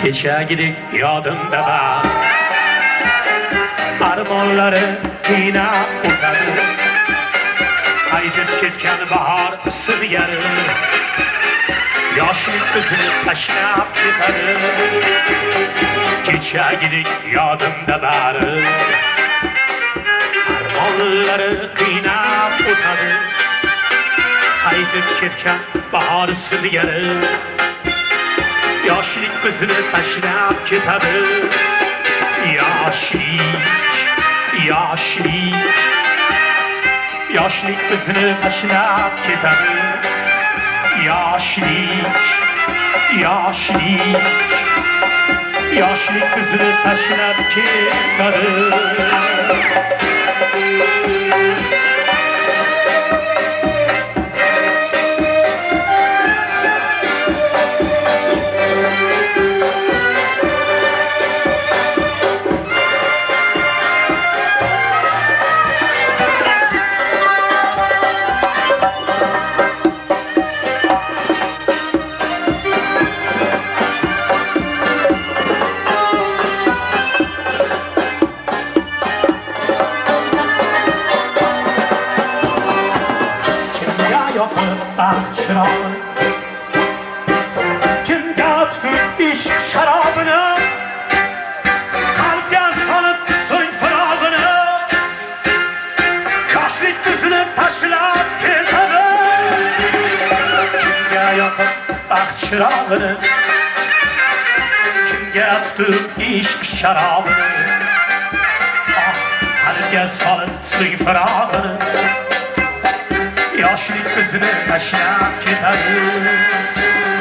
Kechagilik yodimda bor, armonlari qiynab o'tadi, haydab ketgan bahor sirgari, yoshlik bizni tashlab ketadi. Kechagilik yodimda bor, armonlari qiynab o'tadi, haydab ketgan bahor sirgari, yoshlik bizni tashlab ketadi. Yoshlik bizni tashlab ketadi. Yoshlik bizni tashlab ketadi. Kimga tutib ish sharobini, qalbga solib so'ng firog'ini, yoshlik bizni tashlab ketadi. Kimga yoqib baxt chirog'ini, kimga tutib ish sharobini, qalbga solib so'ng firog'ini, yoshlik bizni tashlab ketadi.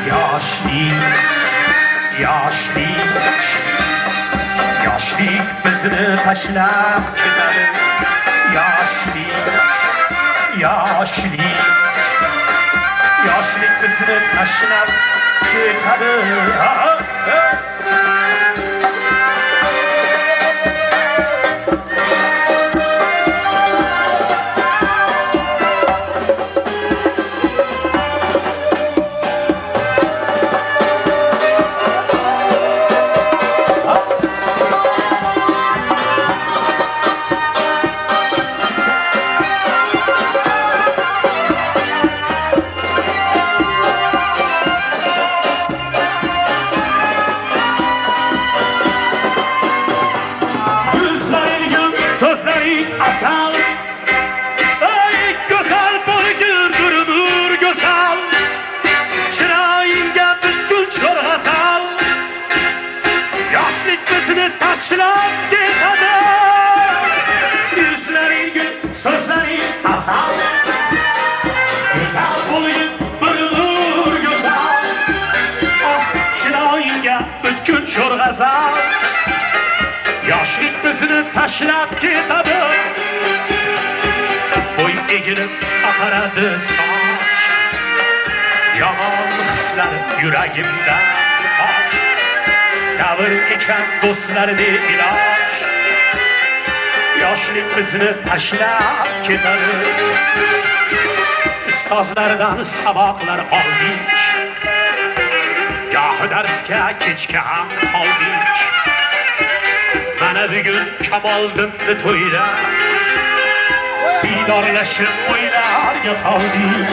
Yoshlik bizni tashlab ketadi. Yoshlik bizni tashlab ketadi. Asal, ey güzel boydur durdur güzel, çırağınca bütkün çorgasal, yaşlık bizni taşlap ketadi. Yüzlerin gül, sözlerin asal, güzel boydur durdur güzel, çırağınca bütkün çorgasal, yaşlık bizni taşlap ketadi. Egilib oqaradi soch, yomon hislar yuragimda och, davr ekan do'stlarni iloj, yoshlik bizni tashlab ketadi. Ustozlardan saboqlar oldik, gohi darsga kechga ham qoldik, mana bugun Kamoliddinni to'yda Bidorlashib o'ylarga qoldik.